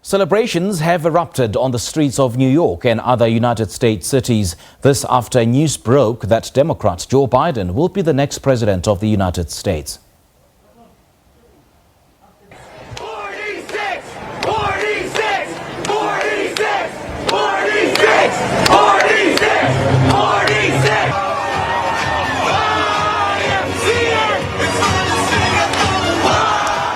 Celebrations have erupted on the streets of New York and other United States cities. This after news broke that Democrat Joe Biden will be the next president of the United States. 46! 46! 46! 46! 46! 46!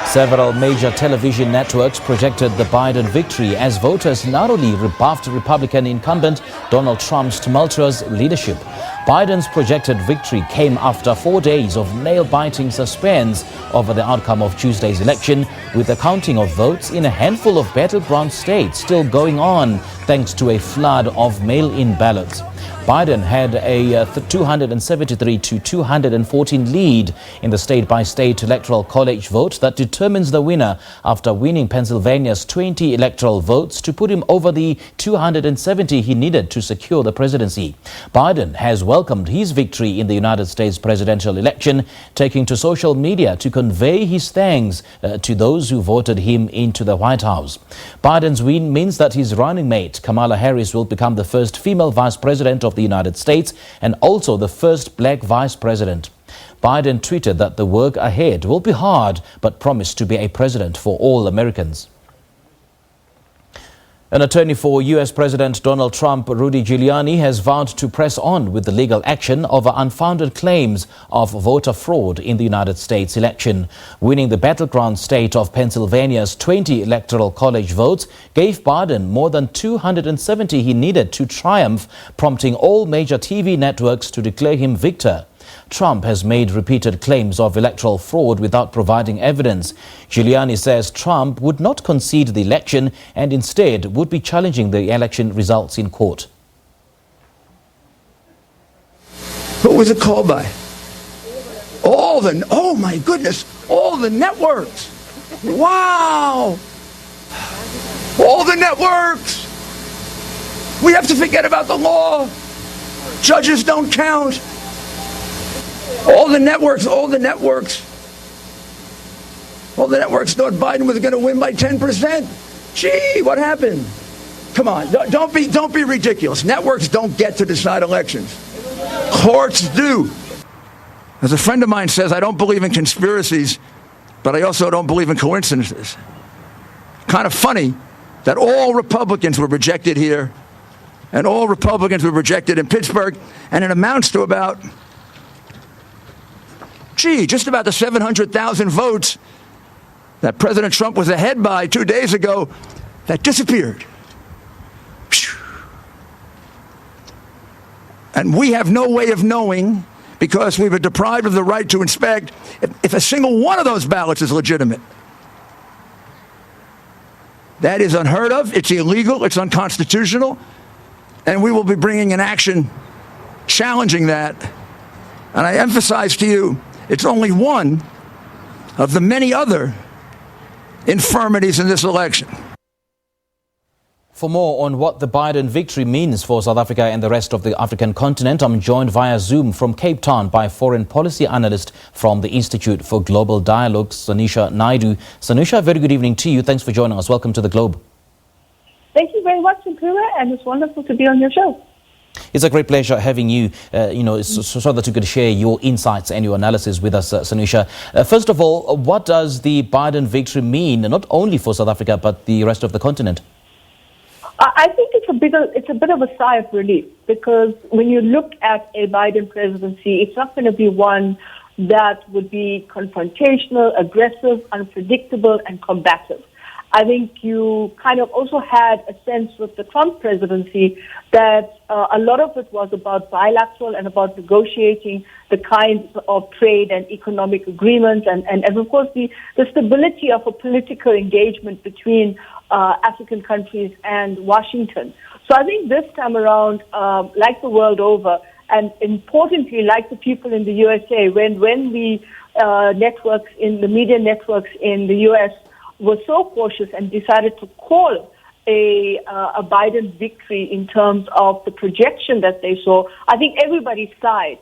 Several major television networks projected the Biden victory as voters not only rebuffed Republican incumbent Donald Trump's tumultuous leadership. Biden's projected victory came after 4 days of nail-biting suspense over the outcome of Tuesday's election, with the counting of votes in a handful of battleground states still going on thanks to a flood of mail-in ballots. Biden had a 273 to 214 lead in the state-by-state Electoral College vote that determines the winner after winning Pennsylvania's 20 electoral votes to put him over the 270 he needed to secure the presidency. Biden has welcomed his victory in the United States presidential election, taking to social media to convey his thanks to those who voted him into the White House. Biden's win means that his running mate, Kamala Harris, will become the first female vice president of the United States and also the first black vice president. Biden tweeted that the work ahead will be hard, but promised to be a president for all Americans. An attorney for U.S. President Donald Trump, Rudy Giuliani, has vowed to press on with the legal action over unfounded claims of voter fraud in the United States election. Winning the battleground state of Pennsylvania's 20 Electoral College votes gave Biden more than 270 he needed to triumph, prompting all major TV networks to declare him victor. Trump has made repeated claims of electoral fraud without providing evidence. Giuliani says Trump would not concede the election and instead would be challenging the election results in court. Who was it called by? Oh my goodness, all the networks. Wow. All the networks. We have to forget about the law. Judges don't count. All the networks thought Biden was going to win by 10%. Gee, what happened? Come on, don't be ridiculous. Networks don't get to decide elections. Courts do. As a friend of mine says, I don't believe in conspiracies, but I also don't believe in coincidences. Kind of funny that all Republicans were rejected here, and all Republicans were rejected in Pittsburgh, and it amounts to about just about the 700,000 votes that President Trump was ahead by 2 days ago that disappeared. And we have no way of knowing, because we were deprived of the right to inspect, if a single one of those ballots is legitimate. That is unheard of. It's illegal. It's unconstitutional. And we will be bringing an action challenging that. And I emphasize to you, it's only one of the many other infirmities in this election. For more on what the Biden victory means for South Africa and the rest of the African continent, I'm joined via Zoom from Cape Town by foreign policy analyst from the Institute for Global Dialogue, Sanusha Naidu. Sanusha, very good evening to you. Thanks for joining us. Welcome to the Globe. Thank you very much, Impura, and it's wonderful to be on your show. It's a great pleasure having you, so that you could share your insights and your analysis with us, Sanusha. First of all, what does the Biden victory mean, not only for South Africa, but the rest of the continent? I think it's a bit of a sigh of relief, because when you look at a Biden presidency, it's not going to be one that would be confrontational, aggressive, unpredictable, and combative. I think you kind of also had a sense with the Trump presidency that a lot of it was about bilateral and about negotiating the kinds of trade and economic agreements and of course, the stability of a political engagement between African countries and Washington. So I think this time around, like the world over, and importantly, like the people in the USA, when the networks in the media networks in the US were so cautious and decided to call a Biden victory in terms of the projection that they saw, I think everybody sighed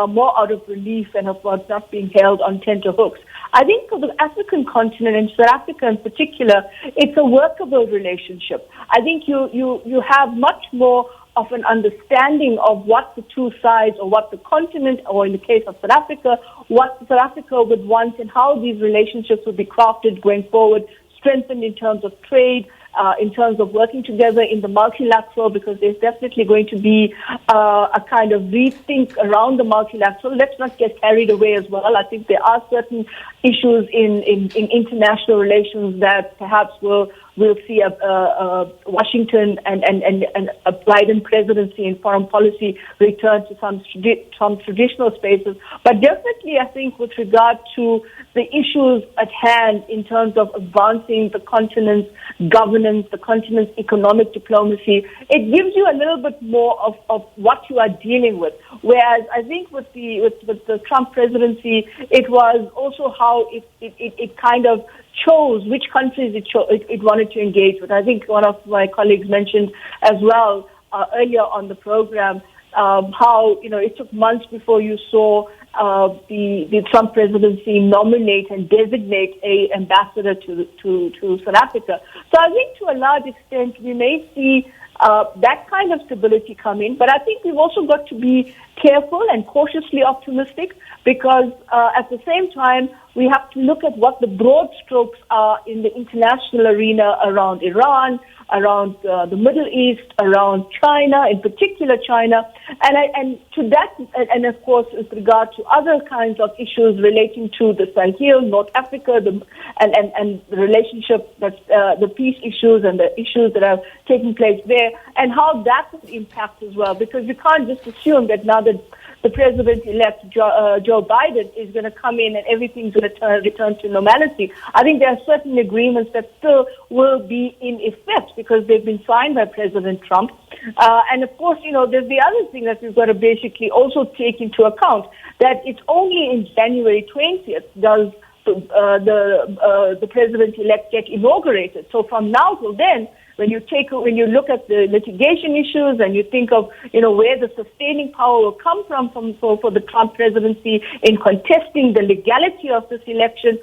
more out of relief and about not being held on tenterhooks. I think for the African continent and South Africa in particular, it's a workable relationship. I think you have much more of an understanding of what the two sides, or what the continent, or in the case of South Africa, what South Africa would want and how these relationships would be crafted going forward, strengthened in terms of trade, in terms of working together in the multilateral, because there's definitely going to be a kind of rethink around the multilateral. Let's not get carried away as well. I think there are certain issues in international relations that perhaps we'll see a Washington and a Biden presidency in foreign policy return to some traditional spaces. But definitely, I think with regard to the issues at hand in terms of advancing the continent's governance, the continent's economic diplomacy, it gives you a little bit more of what you are dealing with. Whereas I think with the Trump presidency, it was also how it kind of chose which countries it wanted to engage with. I think one of my colleagues mentioned as well earlier on the program how it took months before you saw the Trump presidency nominate and designate a ambassador to South Africa. So I think to a large extent we may see that kind of stability come in, but I think we've also got to be careful and cautiously optimistic, because at the same time we have to look at what the broad strokes are in the international arena around Iran, around the Middle East, around China, in particular China, and to that, and of course with regard to other kinds of issues relating to the Sahel, North Africa, and the relationship, the peace issues and the issues that are taking place there, and how that would impact as well, because you can't just assume that now that the president-elect Joe Biden is going to come in and everything's going to return to normality. I think there are certain agreements that still will be in effect because they've been signed by President Trump. And of course, there's the other thing that we've got to basically also take into account, that it's only in January 20th does the president-elect get inaugurated. So from now till then, when you look at the litigation issues and you think of where the sustaining power will come from for the Trump presidency in contesting the legality of this election,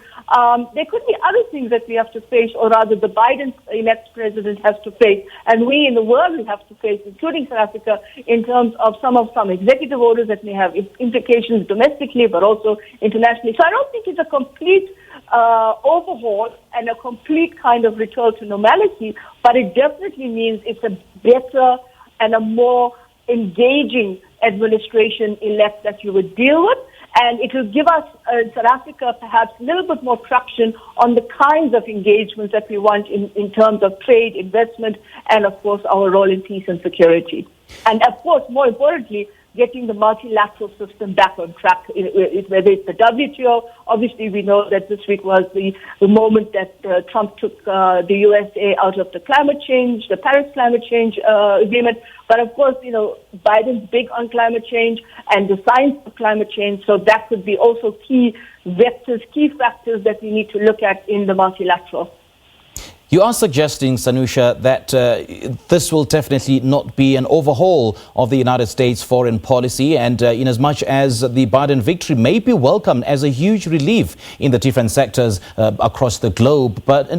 there could be other things that we have to face, or rather the Biden-elect president has to face, and we in the world will have to face, including South Africa, in terms of some executive orders that may have implications domestically but also internationally. So I don't think it's a complete overhaul and a complete kind of return to normality, but it definitely means it's a better and a more engaging administration-elect that you would deal with, and it will give us in South Africa perhaps a little bit more traction on the kinds of engagements that we want in terms of trade, investment, and of course our role in peace and security. And of course, more importantly, getting the multilateral system back on track, whether it's the WTO. Obviously, we know that this week was the moment that Trump took the USA out of the Paris climate change agreement. But of course, Biden's big on climate change and the science of climate change. So that could be also key vectors, key factors that we need to look at in the multilateral. You are suggesting, Sanusha, that this will definitely not be an overhaul of the United States foreign policy, and in as much as the Biden victory may be welcomed as a huge relief in the different sectors across the globe, but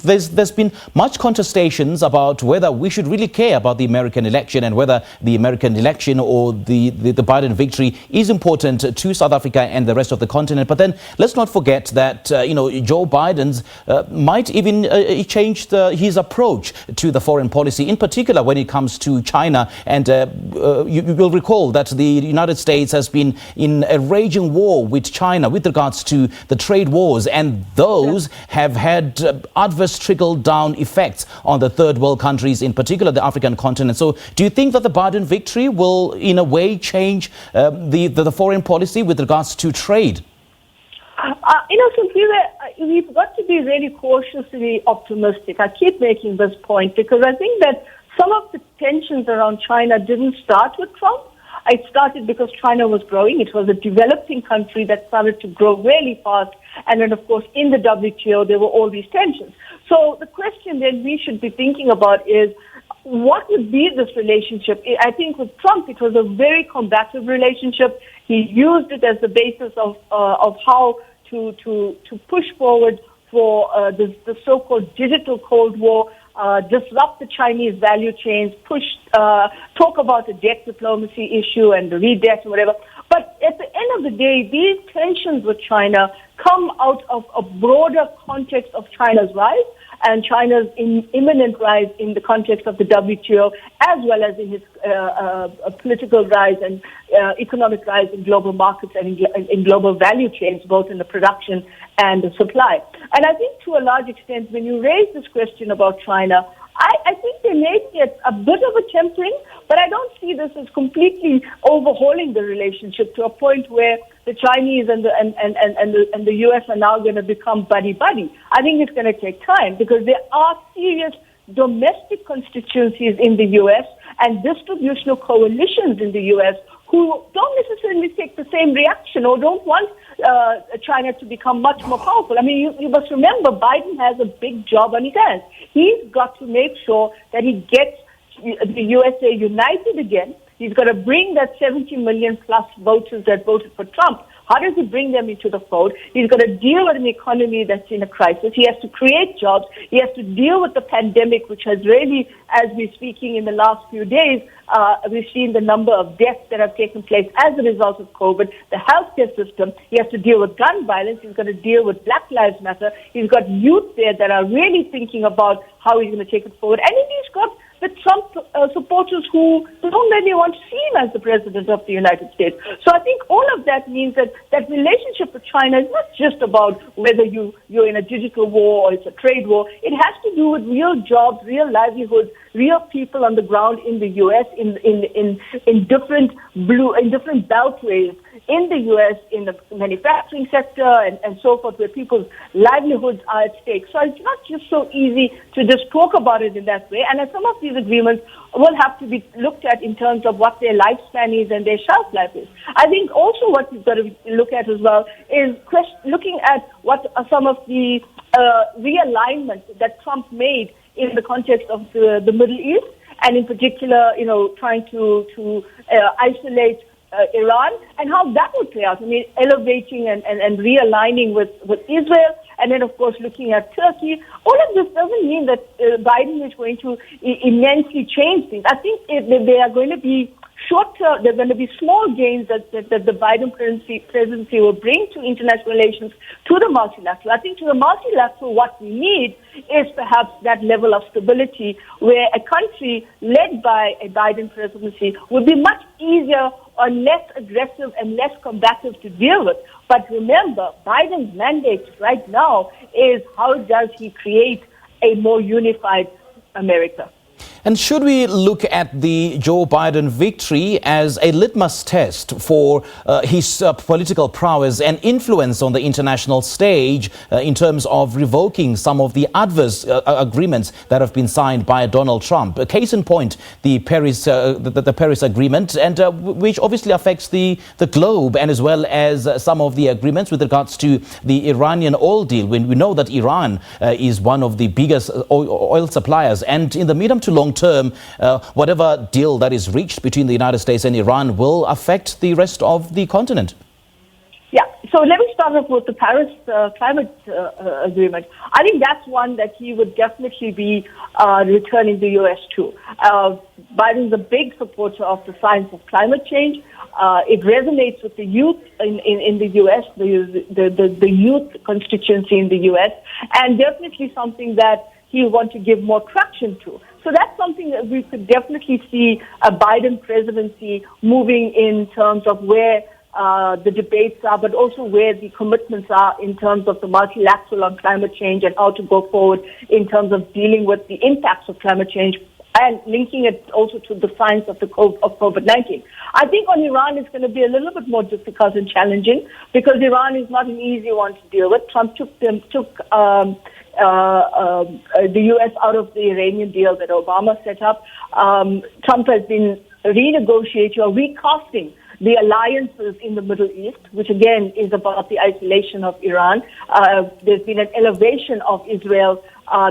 there's been much contestations about whether we should really care about the American election and whether the American election or the Biden victory is important to South Africa and the rest of the continent. But then let's not forget that Joe Biden's might even changed his approach to the foreign policy, in particular when it comes to China. And you will recall that the United States has been in a raging war with China with regards to the trade wars, and those have had adverse trickle-down effects on the third world countries, in particular the African continent. So do you think that the Biden victory will, in a way, change the foreign policy with regards to trade? We've got to be really cautiously optimistic. I keep making this point because I think that some of the tensions around China didn't start with Trump. It started because China was growing. It was a developing country that started to grow really fast. And then, of course, in the WTO, there were all these tensions. So the question that we should be thinking about is, what would be this relationship? I think with Trump, it was a very combative relationship. He used it as the basis of how to push forward for the so-called digital Cold War, disrupt the Chinese value chains, talk about the debt diplomacy issue and the re-debt or whatever. But at the end of the day, these tensions with China come out of a broader context of China's rise and China's imminent rise in the context of the WTO, as well as in his political rise and economic rise in global markets and in global value chains, both in the production and the supply. And I think to a large extent, when you raise this question about China, I think there may be a bit of a tempering, but I don't see this as completely overhauling the relationship to a point where the Chinese and the US are now going to become buddy-buddy. I think it's going to take time because there are serious domestic constituencies in the US and distributional coalitions in the US who don't necessarily take the same reaction or don't want China to become much more powerful. I mean, you must remember Biden has a big job on his hands. He's got to make sure that he gets the USA united again. He's got to bring that 70 million plus voters that voted for Trump. How does he bring them into the fold? He's got to deal with an economy that's in a crisis. He has to create jobs. He has to deal with the pandemic, which has really, as we're speaking in the last few days, we've seen the number of deaths that have taken place as a result of COVID, the healthcare system. He has to deal with gun violence. He's got to deal with Black Lives Matter. He's got youth there that are really thinking about how he's going to take it forward. And he's got the Trump supporters who don't really want to see him as the president of the United States. So I think all of that means that that relationship with China is not just about whether you're in a digital war or it's a trade war. It has to do with real jobs, real livelihoods, real people on the ground in the U.S. in different beltways in the U.S. in the manufacturing sector and so forth, where people's livelihoods are at stake. So it's not just so easy to just talk about it in that way. And some of these agreements will have to be looked at in terms of what their lifespan is and their shelf life is. I think also what we've got to look at as well is looking at what are some of the realignments that Trump made in the context of the Middle East, and in particular, trying to isolate Iran, and how that would play out. I mean, elevating and realigning with Israel, and then, of course, looking at Turkey. All of this doesn't mean that Biden is going to immensely change things. I think they are going to be short-term. There are going to be small gains that the Biden presidency will bring to international relations, to the multilateral. I think to the multilateral, what we need is perhaps that level of stability where a country led by a Biden presidency would be much easier or less aggressive and less combative to deal with. But remember, Biden's mandate right now is how does he create a more unified America? And should we look at the Joe Biden victory as a litmus test for his political prowess and influence on the international stage in terms of revoking some of the adverse agreements that have been signed by Donald Trump? A case in point, the Paris Agreement, and which obviously affects the globe, and as well as some of the agreements with regards to the Iranian oil deal. When we know that Iran is one of the biggest oil suppliers, and in the medium to long term, whatever deal that is reached between the United States and Iran will affect the rest of the continent. Yeah, so let me start off with the Paris climate agreement. I think that's one that he would definitely be returning the U.S. to. Biden's a big supporter of the science of climate change. It resonates with the youth in the U.S., the youth constituency in the U.S., and definitely something that he will want to give more traction to. So that's something that we could definitely see a Biden presidency moving in terms of where the debates are, but also where the commitments are in terms of the multilateral on climate change and how to go forward in terms of dealing with the impacts of climate change and linking it also to the science of COVID-19. I think on Iran it's going to be a little bit more difficult and challenging because Iran is not an easy one to deal with. Trump took the U.S. out of the Iranian deal that Obama set up. Trump has been renegotiating or recasting the alliances in the Middle East, which again is about the isolation of Iran. There's been an elevation of Israel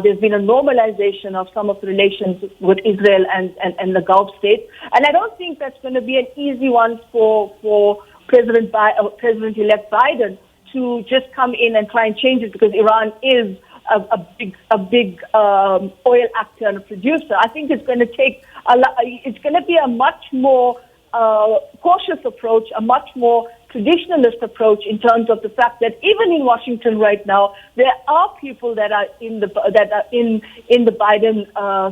There's been a normalization of some of the relations with Israel and the Gulf states. And I don't think that's going to be an easy one for President-elect Biden to just come in and try and change it, because Iran is a big oil actor and a producer. I think it's going to take it's going to be a much more cautious approach, a much more traditionalist approach, in terms of the fact that even in Washington right now, there are people that are in the Biden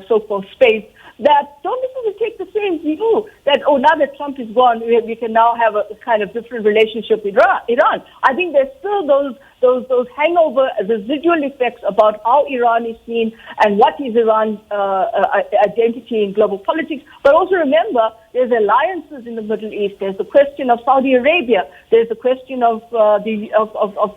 so-called space that don't necessarily take the same view that, oh, now that Trump is gone, we can now have a kind of different relationship with Iran. I think there's still those hangover residual effects about how Iran is seen and what is Iran's identity in global politics. But also remember, there's alliances in the Middle East. There's the question of Saudi Arabia. There's the question of the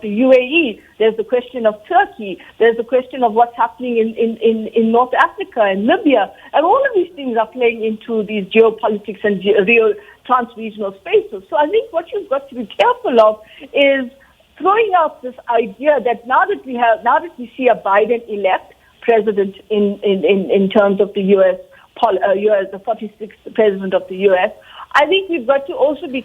UAE. There's the question of Turkey. There's the question of what's happening in North Africa and Libya. And all of these things are playing into these geopolitics and real trans-regional spaces. So I think what you've got to be careful of is throwing out this idea that now that we see a Biden-elect president in terms of the U.S., the 46th president of the U.S., I think we've got to also be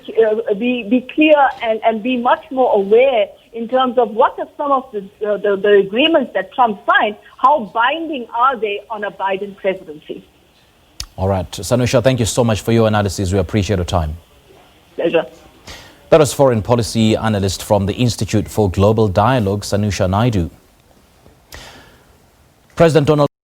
clear and be much more aware in terms of what are some of the agreements that Trump signed, how binding are they on a Biden presidency. All right. Sanusha, thank you so much for your analysis. We appreciate your time. Pleasure. That was foreign policy analyst from the Institute for Global Dialogue, Sanusha Naidu. President Donald